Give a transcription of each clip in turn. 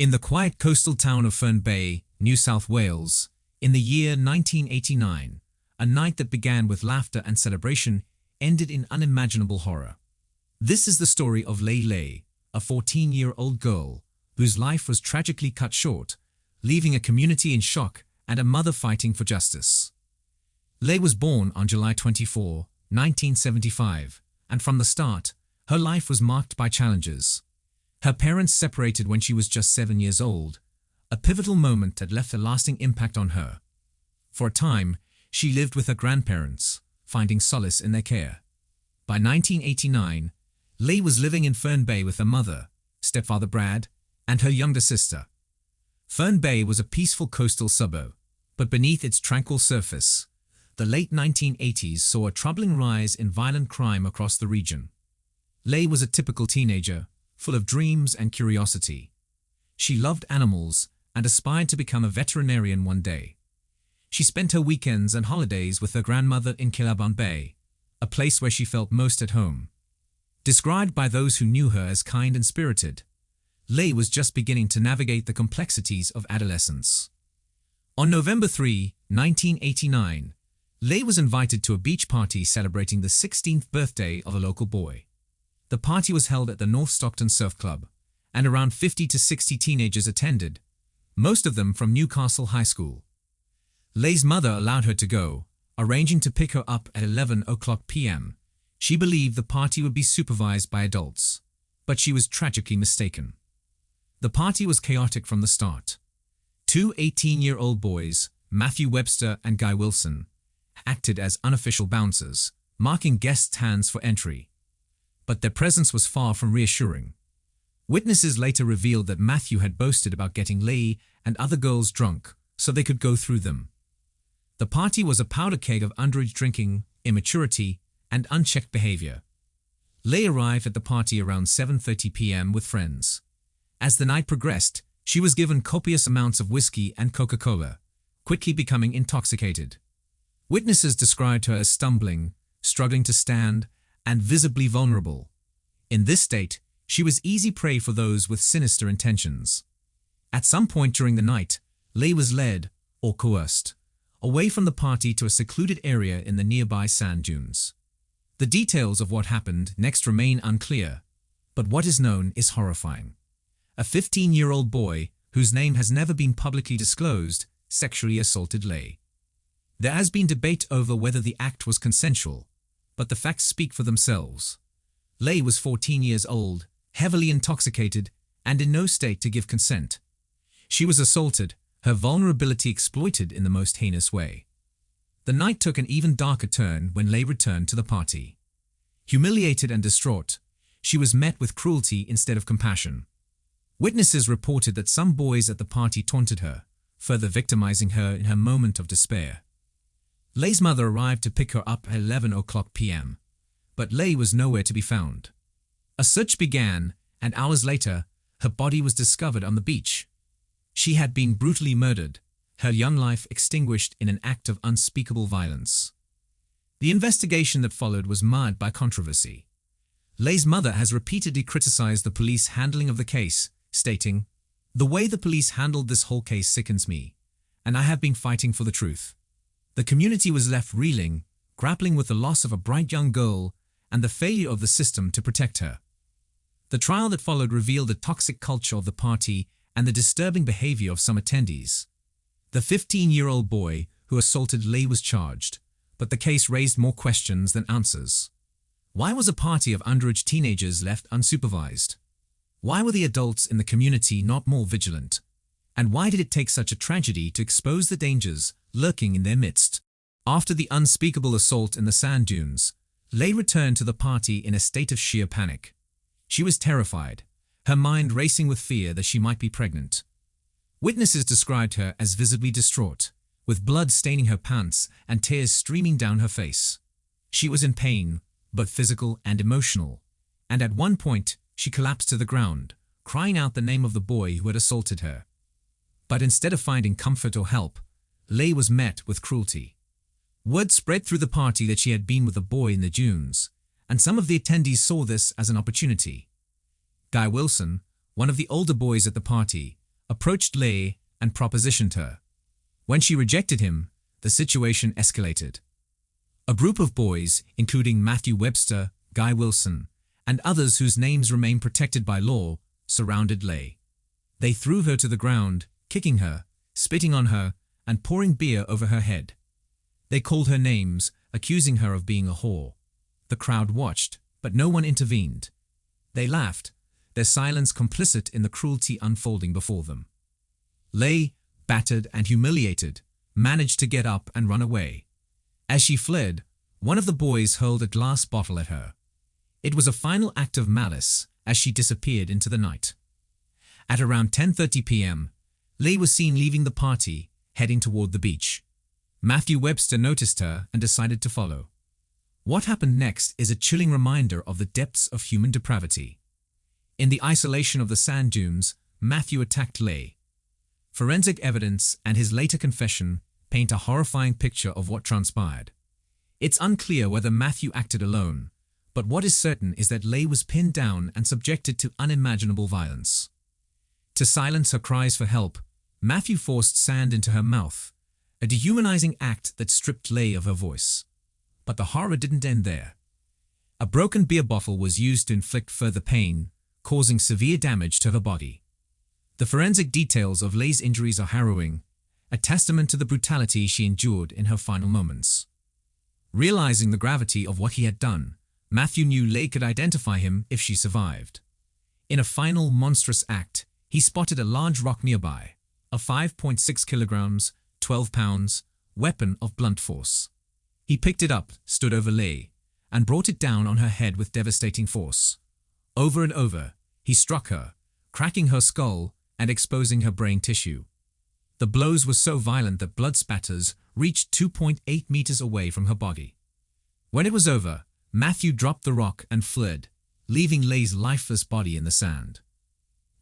In the quiet coastal town of Fern Bay, New South Wales, in the year 1989, a night that began with laughter and celebration ended in unimaginable horror. This is the story of Leigh Leigh, a 14-year-old girl whose life was tragically cut short, leaving a community in shock and a mother fighting for justice. Leigh was born on July 24, 1975, and from the start, her life was marked by challenges. Her parents separated when she was just 7 years old, a pivotal moment that left a lasting impact on her. For a time, she lived with her grandparents, finding solace in their care. By 1989, Leigh was living in Fern Bay with her mother, stepfather Brad, and her younger sister. Fern Bay was a peaceful coastal suburb, but beneath its tranquil surface, the late 1980s saw a troubling rise in violent crime across the region. Leigh was a typical teenager, full of dreams and curiosity. She loved animals and aspired to become a veterinarian one day. She spent her weekends and holidays with her grandmother in Stockton Bay, a place where she felt most at home. Described by those who knew her as kind and spirited, Leigh was just beginning to navigate the complexities of adolescence. On November 3, 1989, Leigh was invited to a beach party celebrating the 16th birthday of a local boy. The party was held at the North Stockton Surf Club, and around 50 to 60 teenagers attended, most of them from Newcastle High School. Leigh's mother allowed her to go, arranging to pick her up at 11 o'clock p.m. She believed the party would be supervised by adults, but she was tragically mistaken. The party was chaotic from the start. Two 18-year-old boys, Matthew Webster and Guy Wilson, acted as unofficial bouncers, marking guests' hands for entry. But their presence was far from reassuring. Witnesses later revealed that Matthew had boasted about getting Leigh and other girls drunk so they could go through them. The party was a powder keg of underage drinking, immaturity, and unchecked behavior. Leigh arrived at the party around 7:30 p.m. with friends. As the night progressed, she was given copious amounts of whiskey and Coca-Cola, quickly becoming intoxicated. Witnesses described her as stumbling, struggling to stand, and visibly vulnerable. In this state, she was easy prey for those with sinister intentions. At some point during the night, Leigh was led, or coerced, away from the party to a secluded area in the nearby sand dunes. The details of what happened next remain unclear, but what is known is horrifying. A 15-year-old boy, whose name has never been publicly disclosed, sexually assaulted Leigh. There has been debate over whether the act was consensual, but the facts speak for themselves. Leigh was 14 years old, heavily intoxicated, and in no state to give consent. She was assaulted, her vulnerability exploited in the most heinous way. The night took an even darker turn when Leigh returned to the party. Humiliated and distraught, she was met with cruelty instead of compassion. Witnesses reported that some boys at the party taunted her, further victimizing her in her moment of despair. Leigh's mother arrived to pick her up at 11 o'clock p.m., but Leigh was nowhere to be found. A search began, and hours later, her body was discovered on the beach. She had been brutally murdered, her young life extinguished in an act of unspeakable violence. The investigation that followed was marred by controversy. Leigh's mother has repeatedly criticized the police handling of the case, stating, "The way the police handled this whole case sickens me, and I have been fighting for the truth." The community was left reeling, grappling with the loss of a bright young girl and the failure of the system to protect her. The trial that followed revealed the toxic culture of the party and the disturbing behavior of some attendees. The 15-year-old boy who assaulted Leigh was charged, but the case raised more questions than answers. Why was a party of underage teenagers left unsupervised? Why were the adults in the community not more vigilant? And why did it take such a tragedy to expose the dangers lurking in their midst? After the unspeakable assault in the sand dunes, Leigh returned to the party in a state of sheer panic. She was terrified, her mind racing with fear that she might be pregnant. Witnesses described her as visibly distraught, with blood staining her pants and tears streaming down her face. She was in pain, both physical and emotional, and at one point she collapsed to the ground, crying out the name of the boy who had assaulted her. But instead of finding comfort or help, Leigh was met with cruelty. Word spread through the party that she had been with a boy in the dunes, and some of the attendees saw this as an opportunity. Guy Wilson, one of the older boys at the party, approached Leigh and propositioned her. When she rejected him, the situation escalated. A group of boys, including Matthew Webster, Guy Wilson, and others whose names remain protected by law, surrounded Leigh. They threw her to the ground, kicking her, spitting on her, and pouring beer over her head. They called her names, accusing her of being a whore. The crowd watched, but no one intervened. They laughed, their silence complicit in the cruelty unfolding before them. Leigh, battered and humiliated, managed to get up and run away. As she fled, one of the boys hurled a glass bottle at her. It was a final act of malice as she disappeared into the night. At around 10:30 p.m., Leigh was seen leaving the party, heading toward the beach. Matthew Webster noticed her and decided to follow. What happened next is a chilling reminder of the depths of human depravity. In the isolation of the sand dunes, Matthew attacked Leigh. Forensic evidence and his later confession paint a horrifying picture of what transpired. It's unclear whether Matthew acted alone, but what is certain is that Leigh was pinned down and subjected to unimaginable violence. To silence her cries for help, Matthew forced sand into her mouth, a dehumanizing act that stripped Leigh of her voice. But the horror didn't end there. A broken beer bottle was used to inflict further pain, causing severe damage to her body. The forensic details of Leigh's injuries are harrowing, a testament to the brutality she endured in her final moments. Realizing the gravity of what he had done, Matthew knew Leigh could identify him if she survived. In a final monstrous act, he spotted a large rock nearby, a 5.6 kilograms, 12 pounds, weapon of blunt force. He picked it up, stood over Leigh, and brought it down on her head with devastating force. Over and over, he struck her, cracking her skull and exposing her brain tissue. The blows were so violent that blood spatters reached 2.8 meters away from her body. When it was over, Matthew dropped the rock and fled, leaving Leigh's lifeless body in the sand.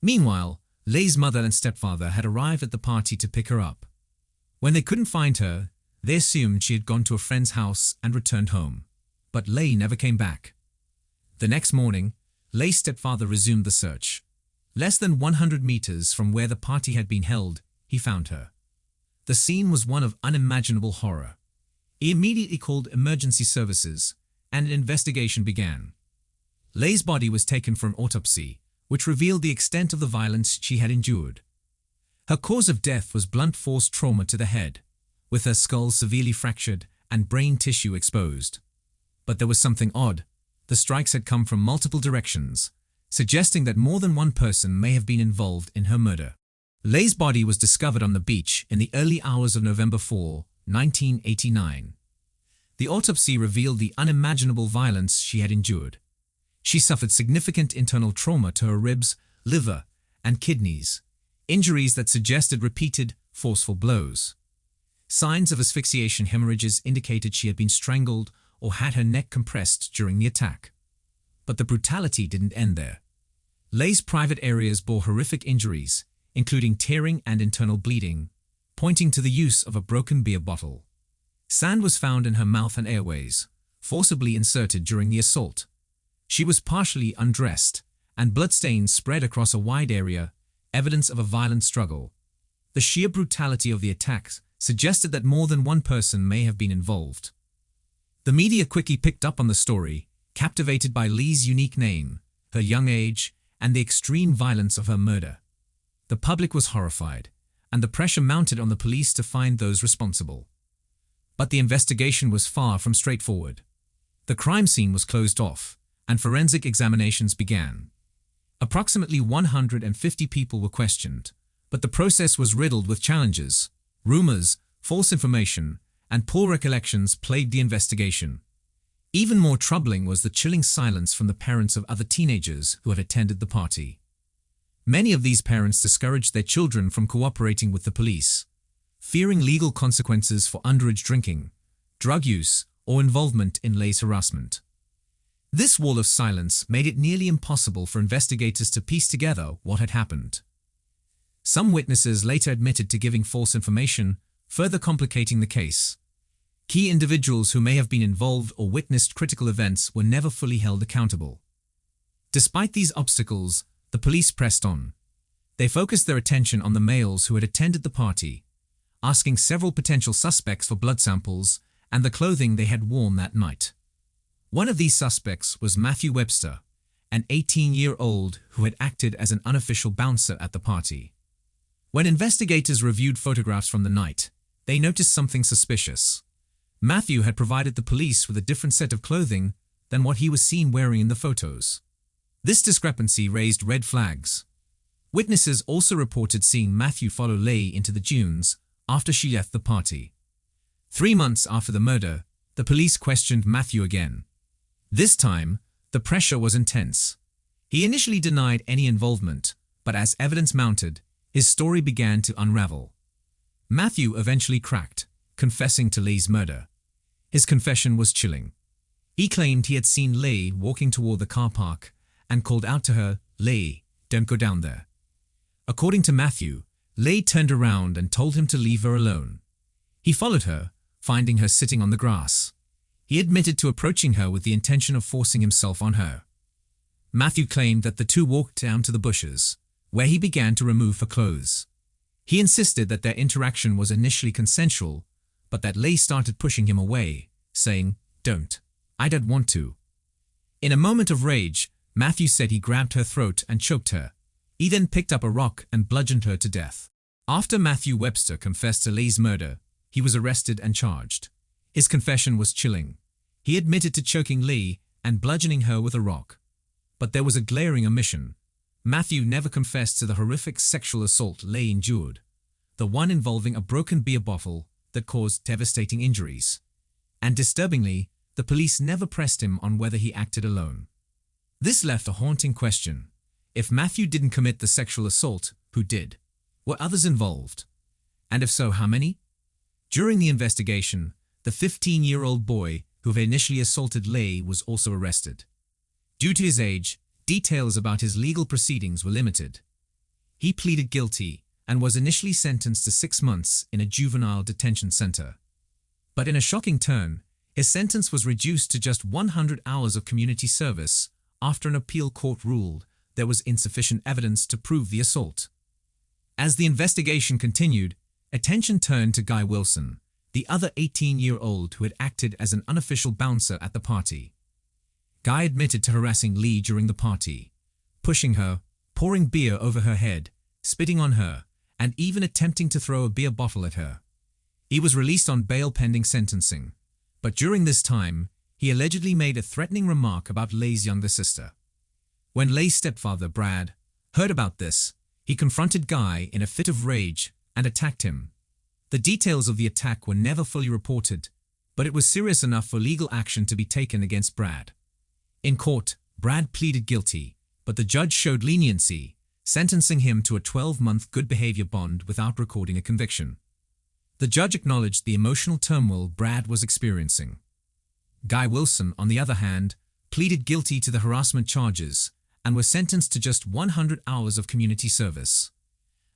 Meanwhile, Leigh's mother and stepfather had arrived at the party to pick her up. When they couldn't find her, they assumed she had gone to a friend's house and returned home. But Leigh never came back. The next morning, Leigh's stepfather resumed the search. Less than 100 meters from where the party had been held, he found her. The scene was one of unimaginable horror. He immediately called emergency services, and an investigation began. Leigh's body was taken for an autopsy, which revealed the extent of the violence she had endured. Her cause of death was blunt force trauma to the head, with her skull severely fractured and brain tissue exposed. But there was something odd. The strikes had come from multiple directions, suggesting that more than one person may have been involved in her murder. Leigh's body was discovered on the beach in the early hours of November 4, 1989. The autopsy revealed the unimaginable violence she had endured. She suffered significant internal trauma to her ribs, liver, and kidneys, injuries that suggested repeated, forceful blows. Signs of asphyxiation hemorrhages indicated she had been strangled or had her neck compressed during the attack. But the brutality didn't end there. Leigh's private areas bore horrific injuries, including tearing and internal bleeding, pointing to the use of a broken beer bottle. Sand was found in her mouth and airways, forcibly inserted during the assault. She was partially undressed, and bloodstains spread across a wide area, evidence of a violent struggle. The sheer brutality of the attacks suggested that more than one person may have been involved. The media quickly picked up on the story, captivated by Leigh's unique name, her young age, and the extreme violence of her murder. The public was horrified, and the pressure mounted on the police to find those responsible. But the investigation was far from straightforward. The crime scene was closed off, and forensic examinations began. Approximately 150 people were questioned, but the process was riddled with challenges. Rumors, false information, and poor recollections plagued the investigation. Even more troubling was the chilling silence from the parents of other teenagers who had attended the party. Many of these parents discouraged their children from cooperating with the police, fearing legal consequences for underage drinking, drug use, or involvement in Leigh's harassment. This wall of silence made it nearly impossible for investigators to piece together what had happened. Some witnesses later admitted to giving false information, further complicating the case. Key individuals who may have been involved or witnessed critical events were never fully held accountable. Despite these obstacles, the police pressed on. They focused their attention on the males who had attended the party, asking several potential suspects for blood samples and the clothing they had worn that night. One of these suspects was Matthew Webster, an 18-year-old who had acted as an unofficial bouncer at the party. When investigators reviewed photographs from the night, they noticed something suspicious. Matthew had provided the police with a different set of clothing than what he was seen wearing in the photos. This discrepancy raised red flags. Witnesses also reported seeing Matthew follow Leigh into the dunes after she left the party. 3 months after the murder, the police questioned Matthew again. This time, the pressure was intense. He initially denied any involvement, but as evidence mounted, his story began to unravel. Matthew eventually cracked, confessing to Leigh's murder. His confession was chilling. He claimed he had seen Leigh walking toward the car park and called out to her, "Leigh, don't go down there." According to Matthew, Leigh turned around and told him to leave her alone. He followed her, finding her sitting on the grass. He admitted to approaching her with the intention of forcing himself on her. Matthew claimed that the two walked down to the bushes, where he began to remove her clothes. He insisted that their interaction was initially consensual, but that Leigh started pushing him away, saying, "Don't. I don't want to." In a moment of rage, Matthew said he grabbed her throat and choked her. He then picked up a rock and bludgeoned her to death. After Matthew Webster confessed to Leigh's murder, he was arrested and charged. His confession was chilling. He admitted to choking Leigh and bludgeoning her with a rock. But there was a glaring omission. Matthew never confessed to the horrific sexual assault Leigh endured, the one involving a broken beer bottle that caused devastating injuries. And disturbingly, the police never pressed him on whether he acted alone. This left a haunting question. If Matthew didn't commit the sexual assault, who did? Were others involved? And if so, how many? During the investigation, the 15-year-old boy who had initially assaulted Leigh was also arrested. Due to his age, details about his legal proceedings were limited. He pleaded guilty and was initially sentenced to 6 months in a juvenile detention center. But in a shocking turn, his sentence was reduced to just 100 hours of community service after an appeal court ruled there was insufficient evidence to prove the assault. As the investigation continued, attention turned to Guy Wilson, the other 18-year-old who had acted as an unofficial bouncer at the party. Guy admitted to harassing Leigh during the party, pushing her, pouring beer over her head, spitting on her, and even attempting to throw a beer bottle at her. He was released on bail pending sentencing, but during this time, he allegedly made a threatening remark about Leigh's younger sister. When Leigh's stepfather, Brad, heard about this, he confronted Guy in a fit of rage and attacked him. The details of the attack were never fully reported, but it was serious enough for legal action to be taken against Brad. In court, Brad pleaded guilty, but the judge showed leniency, sentencing him to a 12-month good behavior bond without recording a conviction. The judge acknowledged the emotional turmoil Brad was experiencing. Guy Wilson, on the other hand, pleaded guilty to the harassment charges and was sentenced to just 100 hours of community service.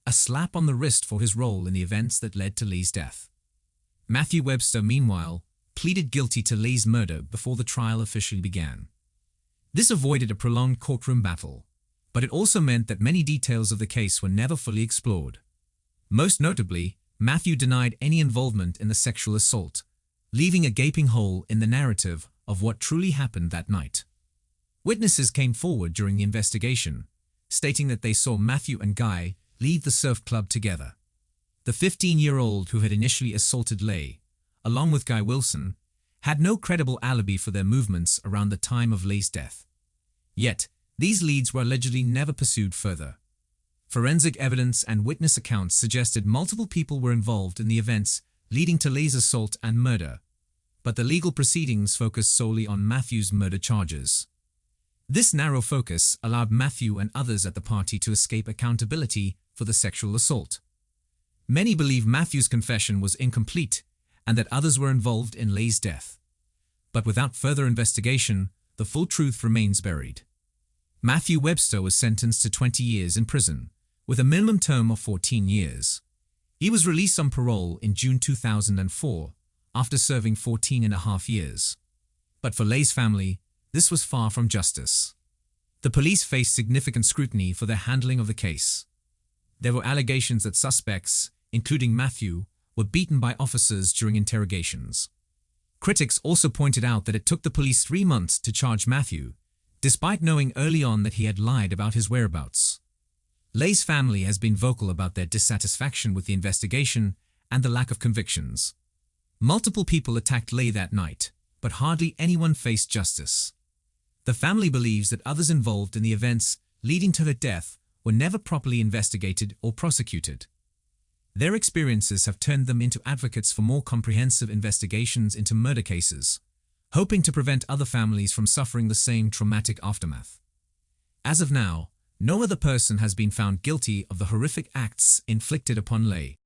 A slap on the wrist for his role in the events that led to Leigh's death. Matthew Webster, meanwhile, pleaded guilty to Leigh's murder before the trial officially began. This avoided a prolonged courtroom battle, but it also meant that many details of the case were never fully explored. Most notably, Matthew denied any involvement in the sexual assault, leaving a gaping hole in the narrative of what truly happened that night. Witnesses came forward during the investigation, stating that they saw Matthew and Guy leave the surf club together. The 15-year-old who had initially assaulted Leigh, along with Guy Wilson, had no credible alibi for their movements around the time of Leigh's death. Yet, these leads were allegedly never pursued further. Forensic evidence and witness accounts suggested multiple people were involved in the events leading to Leigh's assault and murder, but the legal proceedings focused solely on Matthew's murder charges. This narrow focus allowed Matthew and others at the party to escape accountability for the sexual assault. Many believe Matthew's confession was incomplete and that others were involved in Leigh's death. But without further investigation, the full truth remains buried. Matthew Webster was sentenced to 20 years in prison, with a minimum term of 14 years. He was released on parole in June 2004, after serving 14.5 years. But for Leigh's family, this was far from justice. The police faced significant scrutiny for their handling of the case. There were allegations that suspects, including Matthew, were beaten by officers during interrogations. Critics also pointed out that it took the police 3 months to charge Matthew, despite knowing early on that he had lied about his whereabouts. Leigh's family has been vocal about their dissatisfaction with the investigation and the lack of convictions. Multiple people attacked Leigh that night, but hardly anyone faced justice. The family believes that others involved in the events leading to her death were never properly investigated or prosecuted. Their experiences have turned them into advocates for more comprehensive investigations into murder cases, hoping to prevent other families from suffering the same traumatic aftermath. As of now, no other person has been found guilty of the horrific acts inflicted upon Leigh.